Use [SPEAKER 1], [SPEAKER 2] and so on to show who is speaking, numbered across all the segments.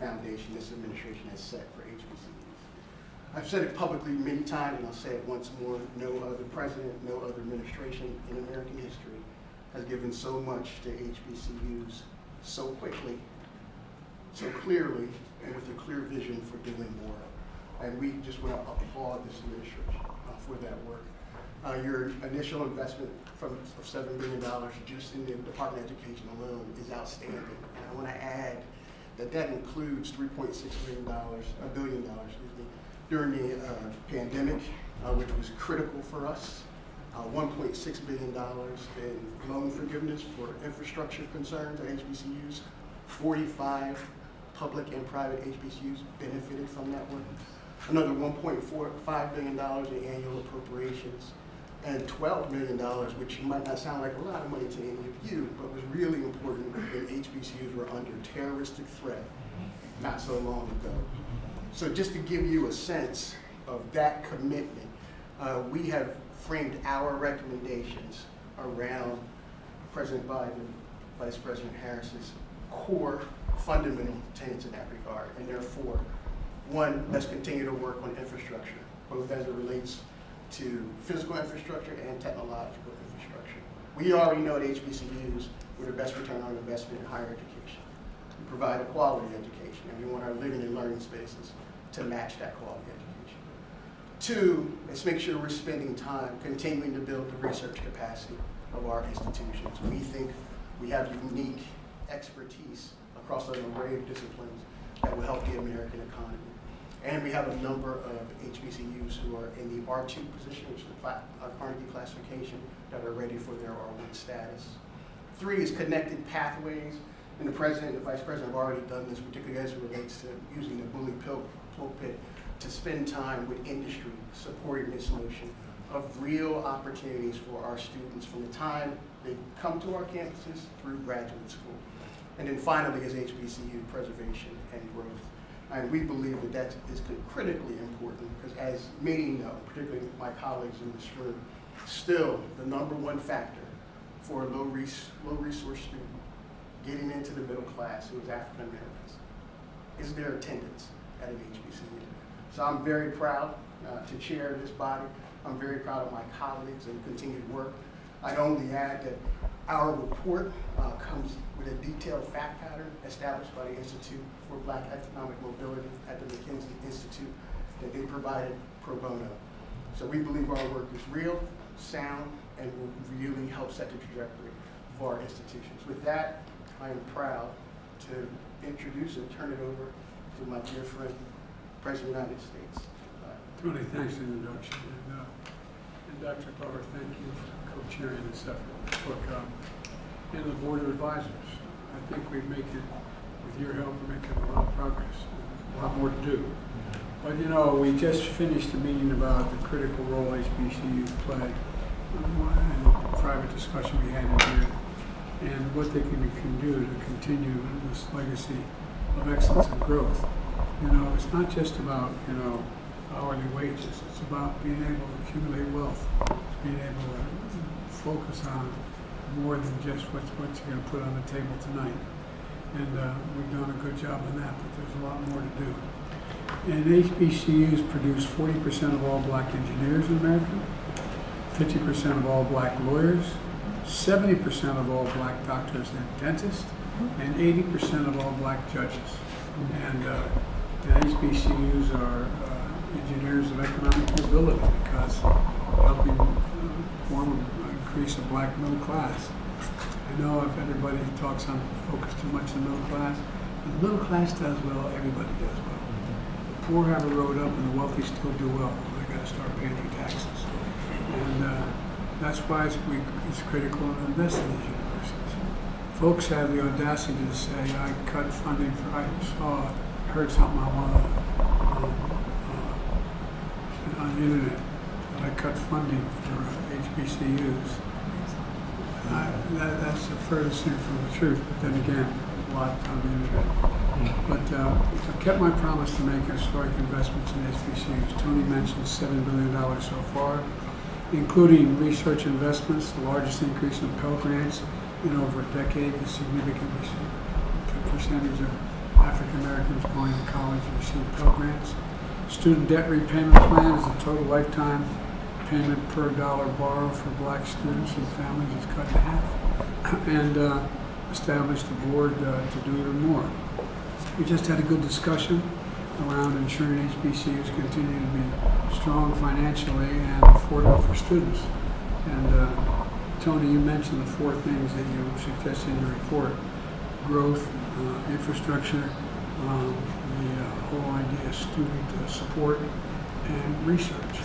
[SPEAKER 1] foundation this administration has set for HBCUs. I've said it publicly many times, and I'll say it once more: no other president, no other administration in American history has given so much to HBCUs so quickly, so clearly, and with a clear vision for doing more. And we just want to applaud this administration for that work. Your initial investment of $7 billion just in the Department of Education alone is outstanding. And I want to add that that includes $3.6 billion during the pandemic, which was critical for us. $1.6 billion in loan forgiveness for infrastructure concerns at HBCUs. 45 public and private HBCUs benefited from that work. Another $1.45 billion in annual appropriations, and $12 million, which might not sound like a lot of money to any of you, but was really important when HBCUs were under terroristic threat not so long ago. So just to give you a sense of that commitment, we have framed our recommendations around President Biden, Vice President Harris's core fundamental tenets in that regard, and therefore, one, let's continue to work on infrastructure, both as it relates to physical infrastructure and technological infrastructure. We already know that HBCUs were the best return on investment in higher education. We provide a quality education, and we want our living and learning spaces to match that quality education. Two, let's make sure we're spending time continuing to build the research capacity of our institutions. We think we have unique expertise across an array of disciplines that will help the American economy. And we have a number of HBCUs who are in the R2 position, which is the Carnegie classification, that are ready for their R1 status. Three is connected pathways, and the president and the vice president have already done this, particularly as it relates to using the bully pulpit to spend time with industry supporting this notion of real opportunities for our students from the time they come to our campuses through graduate school. And then finally is HBCU preservation and growth. And we believe that that is critically important because, as many know, particularly my colleagues in this room, still the number one factor for a low resource student getting into the middle class who is African Americans is their attendance at an HBCU. So I'm very proud to chair this body. I'm very proud of my colleagues and continued work. I'd only add that our report comes with a detailed fact pattern established by the Institute for Black Economic Mobility at the McKinsey Institute that they provided pro bono. So we believe our work is real, sound, and will really help set the trajectory for our institutions. With that, I am proud to introduce and turn it over to my dear friend, President of the United States.
[SPEAKER 2] Tony, thanks for the introduction. And Dr. Glover, thank you for co-chairing this effort. Look, and the Board of Advisors, I think we make it, with your help, we're making a lot of progress, a lot more to do. But you know, we just finished a meeting about the critical role HBCUs play, and a private discussion we had in here, and what they can do to continue this legacy of excellence and growth. You know, it's not just about, you know, hourly wages. It's about being able to accumulate wealth, being able to focus on more than just what you're going to put on the table tonight. And we've done a good job on that, but there's a lot more to do. And HBCUs produce 40% of all black engineers in America, 50% of all black lawyers, 70% of all black doctors and dentists, and 80% of all black judges. And HBCUs are engineers of economic mobility because helping increase a black middle class. I know if everybody focus too much on the middle class, if the middle class does well, everybody does well. The poor have a road up and the wealthy still do well. They got to start paying their taxes. And that's why it's critical to invest in these universities. Folks have the audacity to say, I cut funding for, I heard something on the internet, that I cut funding for HBCUs. That's the furthest thing from the truth, but then again, a lot on the internet. But I kept my promise to make historic investments in HBCUs. Tony mentioned $7 billion so far, including research investments, the largest increase in Pell Grants in over a decade, a significant percentage of African Americans going to college receive Pell Grants. Student debt repayment plan is a total lifetime payment per dollar borrowed for black students and families is cut in half. And established a board to do even more. We just had a good discussion around ensuring HBCUs continue to be strong financially and affordable for students. And Tony, you mentioned the 4 things that you suggested in your report: growth, infrastructure, the whole idea of student support, and research.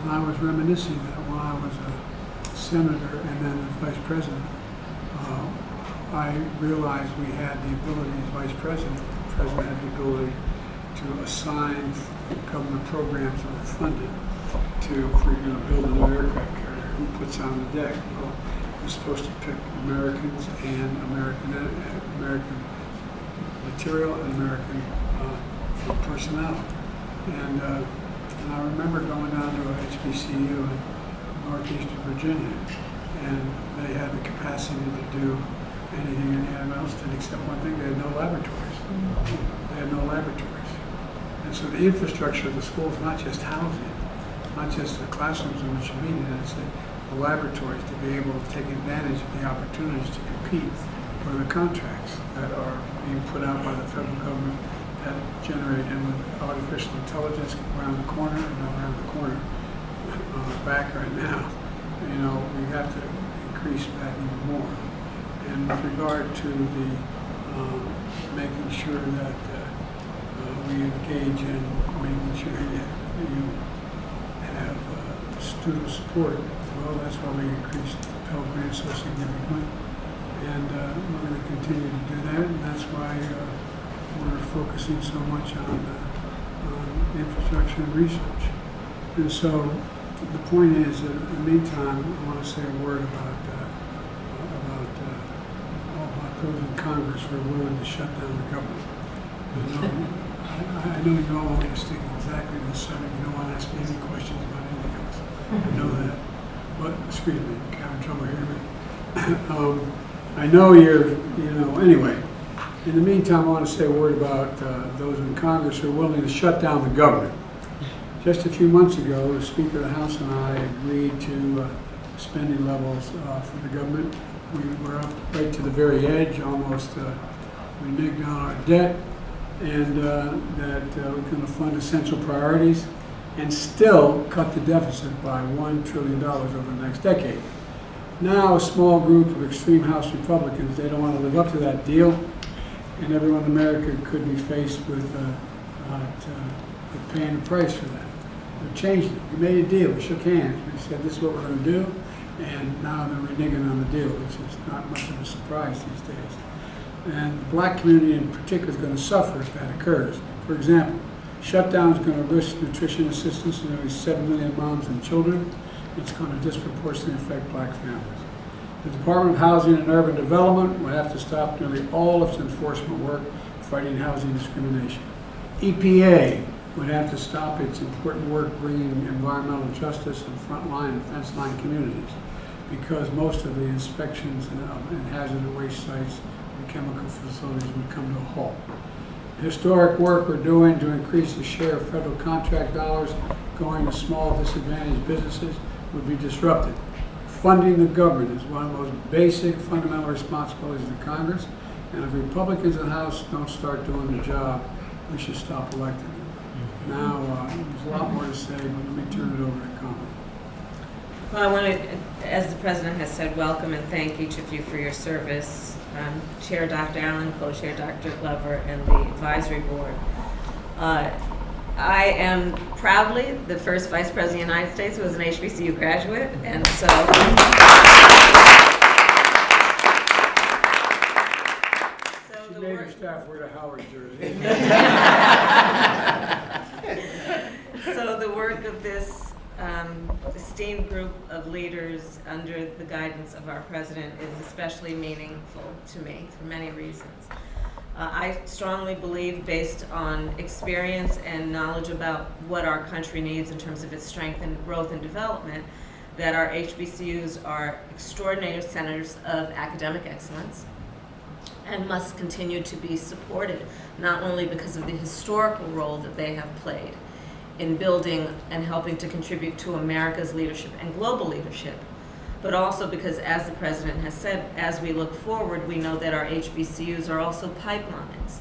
[SPEAKER 2] And I was reminiscing that when I was a senator and then a vice president, I realized we had the ability as vice president, the president had the ability to assign government programs that were funded to, if we're going to build a new aircraft carrier, who puts on the deck? Well, we're supposed to pick Americans and American material and American personnel. And I remember going down to a HBCU in Northeastern Virginia, and they had the capacity to do anything anyone else did except one thing: they had no laboratories. They had no laboratories. And so the infrastructure of the school is not just housing, not just the classrooms in which you meet, it's the laboratories to be able to take advantage of the opportunities to compete for the contracts that are being put out by the federal government that generate, and with artificial intelligence around the corner and not around the corner, back right now, we have to increase that even more. And with regard to the making sure that we engage in making sure that you have student support, well, that's why we increased Pell Grants so significantly. And we're going to continue to do that, and that's why we're focusing so much on infrastructure and research. And so the point is that in the meantime, I want to say a word about those in Congress who are willing to shut down the government. I know you all want me to stick exactly to the subject. You don't want to ask me any questions about anything else. I know that. But, excuse me, having trouble hearing me. I know anyway. In the meantime, I want to say a word about those in Congress who are willing to shut down the government. Just a few months ago, the Speaker of the House and I agreed to spending levels for the government. We were up right to the very edge, almost reneged on our debt, and that we're going to fund essential priorities and still cut the deficit by $1 trillion over the next decade. Now, a small group of extreme House Republicans, they don't want to live up to that deal, and everyone in America could be faced with paying the price for that. They've changed it. We made a deal. We shook hands. We said, this is what we're going to do. And now they're reneging on the deal, which is not much of a surprise these days. And the black community in particular is going to suffer if that occurs. For example, shutdown is going to risk nutrition assistance to nearly 7 million moms and children. It's going to disproportionately affect black families. The Department of Housing and Urban Development will have to stop nearly all of its enforcement work fighting housing discrimination. EPA would have to stop its important work bringing environmental justice in frontline and fence-line communities, because most of the inspections and hazardous waste sites and chemical facilities would come to a halt. The historic work we're doing to increase the share of federal contract dollars going to small disadvantaged businesses would be disrupted. Funding the government is one of the most basic fundamental responsibilities of Congress, and if Republicans in the House don't start doing their job, we should stop electing them. Now, there's a lot more to say, but let me turn it over to Kamala.
[SPEAKER 3] Well, I want to, as the President has said, welcome and thank each of you for your service. Chair Dr. Allen, Co-Chair Dr. Glover, and the Advisory Board. I am proudly the first Vice President of the United States who was an HBCU graduate, and so...
[SPEAKER 2] She made her staff wear the Howard jersey.
[SPEAKER 3] So the work of this esteemed group of leaders under the guidance of our President is especially meaningful to me for many reasons. I strongly believe, based on experience and knowledge about what our country needs in terms of its strength and growth and development, that our HBCUs are extraordinary centers of academic excellence, and must continue to be supported, not only because of the historical role that they have played in building and helping to contribute to America's leadership and global leadership, but also because, as the President has said, as we look forward, we know that our HBCUs are also pipelines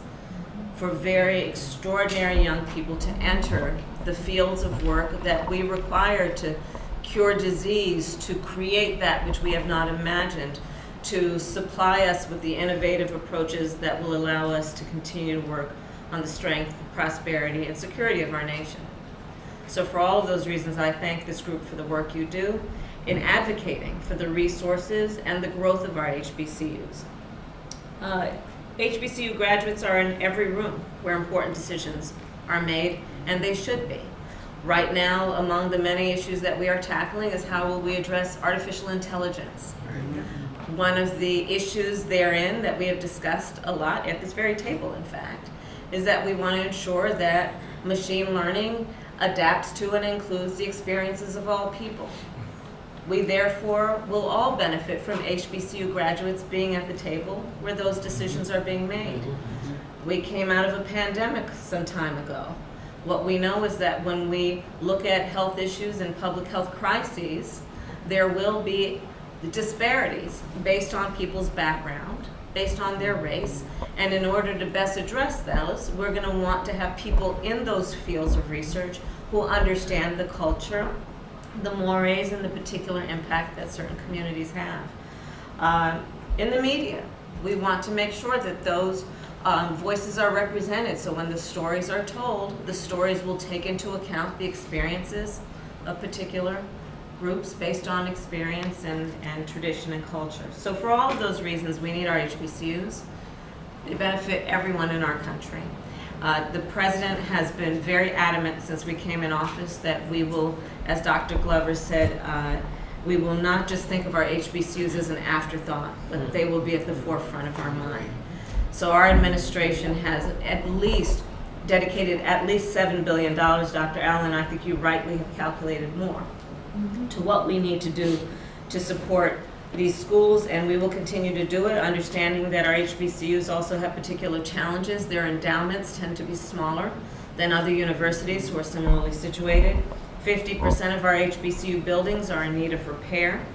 [SPEAKER 3] for very extraordinary young people to enter the fields of work that we require to cure disease, to create that which we have not imagined, to supply us with the innovative approaches that will allow us to continue to work on the strength, prosperity, and security of our nation. So for all of those reasons, I thank this group for the work you do in advocating for the resources and the growth of our HBCUs. HBCU graduates are in every room where important decisions are made, and they should be. Right now, among the many issues that we are tackling is how will we address artificial intelligence. One of the issues therein that we have discussed a lot at this very table, in fact, is that we want to ensure that machine learning adapts to and includes the experiences of all people. We therefore will all benefit from HBCU graduates being at the table where those decisions are being made. We came out of a pandemic some time ago. What we know is that when we look at health issues and public health crises, there will be disparities based on people's background, based on their race, and in order to best address those, we're going to want to have people in those fields of research who understand the culture, the mores, and the particular impact that certain communities have. In the media, we want to make sure that those voices are represented, so when the stories are told, the stories will take into account the experiences of particular groups based on experience and tradition and culture. So for all of those reasons, we need our HBCUs. They benefit everyone in our country. The President has been very adamant since we came in office that we will, as Dr. Glover said, we will not just think of our HBCUs as an afterthought, but they will be at the forefront of our mind. So our administration has at least dedicated at least $7 billion, Dr. Allen, I think you rightly have calculated more, to what we need to do to support these schools, and we will continue to do it, understanding that our HBCUs also have particular challenges. Their endowments tend to be smaller than other universities who are similarly situated. 50% of our HBCU buildings are in need of repair,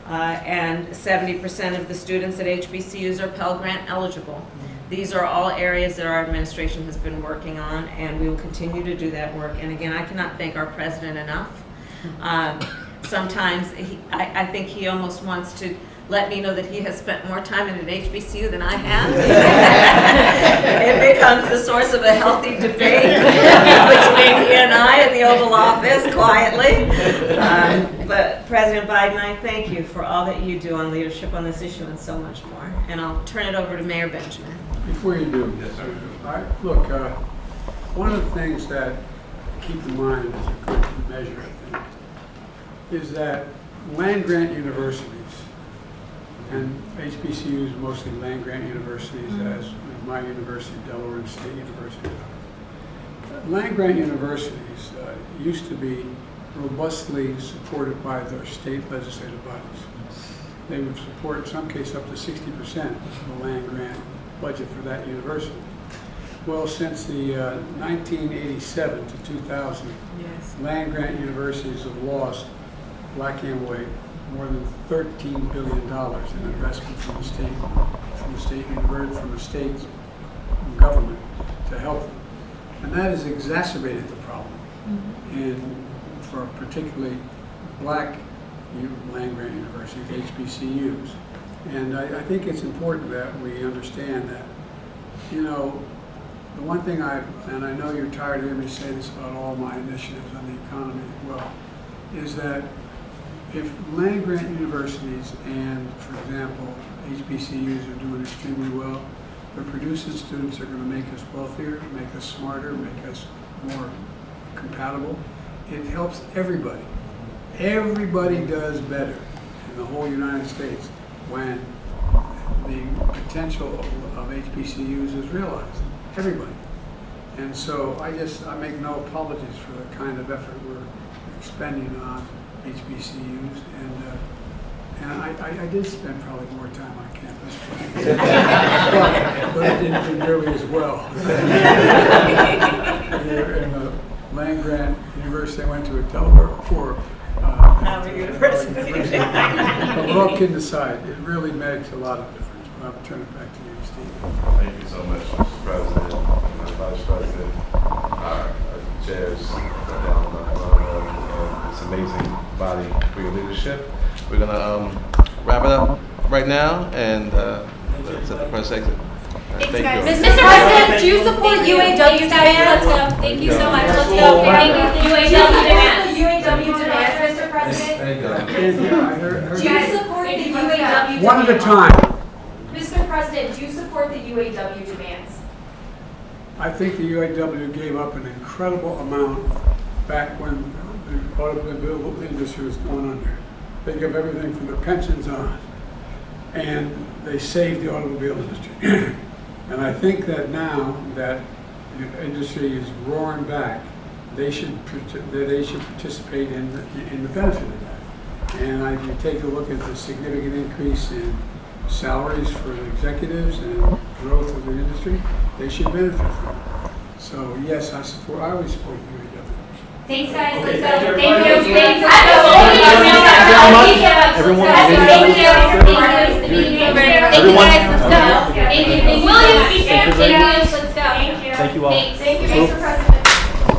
[SPEAKER 3] and 70% of the students at HBCUs are Pell Grant eligible. These are all areas that our administration has been working on, and we will continue to do that work. And again, I cannot thank our President enough. Sometimes I think he almost wants to let me know that he has spent more time in an HBCU than I have. It becomes the source of a healthy debate between he and I in the Oval Office, quietly. But President Biden, I thank you for all that you do on leadership on this issue and so much more. And I'll turn it over to Mayor Benjamin.
[SPEAKER 2] Before you do, look, one of the things that to keep in mind as a good measure, I think, is that land-grant universities, and HBCUs mostly land-grant universities, as my university, Delaware State University. Land-grant universities used to be robustly supported by their state legislative bodies. They would support, in some cases, up to 60% of the land-grant budget for that university. Well, since the 1987 to 2000,
[SPEAKER 3] Yes.
[SPEAKER 2] land-grant universities have lost, black and white, more than $13 billion in investment from the state government to help them. And that has exacerbated the problem for particularly black land-grant universities, HBCUs. And I think it's important that we understand that, you know, the one thing and I know you're tired of hearing me say this about all my initiatives on the economy as well, is that if land-grant universities and, for example, HBCUs are doing extremely well, they're producing students that are going to make us wealthier, make us smarter, make us more compatible. It helps everybody. Everybody does better in the whole United States when the potential of HBCUs is realized. Everybody. And so I make no apologies for the kind of effort we're expending on HBCUs, And I did spend probably more time on campus, but I didn't do nearly as well. Here in the land grant university I went to at Delaware, or
[SPEAKER 3] Howard University.
[SPEAKER 2] But all kidding aside, it really makes a lot of difference. But I'll turn it back to you, Steve.
[SPEAKER 4] Thank you so much, Mr. President, my Vice President, our chairs down this amazing body for your leadership. We're gonna wrap it up right now and set the first exit. Thank you.
[SPEAKER 5] Mr. President, do you support UAW demands? Let's go. Thank you so much. Let's go. Thank you. UAW demands. UAW demands, Mr. President.
[SPEAKER 4] Thank you.
[SPEAKER 5] Do you support the UAW?
[SPEAKER 2] One at a time.
[SPEAKER 5] Mr. President, do you support the UAW demands?
[SPEAKER 2] I think the UAW gave up an incredible amount back when the automobile industry was going under. They gave everything from their pensions on, and they saved the automobile industry. And I think that now that the industry is roaring back, they should participate in the benefit of that. And if you take a look at the significant increase in salaries for the executives and growth of the industry, they should benefit from it. So yes, I always support the UAW.
[SPEAKER 5] Thanks, guys. Let's go.
[SPEAKER 4] Thank you.
[SPEAKER 5] Thank you. Thank you.
[SPEAKER 4] Everyone.
[SPEAKER 5] Thank you. Thank you guys. Let's go. Thank you. William, thank you. Let's go. Thank you.
[SPEAKER 6] Thank you all.
[SPEAKER 5] Thank you, Mr. President.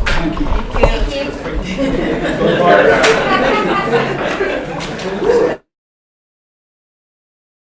[SPEAKER 2] Thank you.
[SPEAKER 3] Thank you.
[SPEAKER 5] Thank you.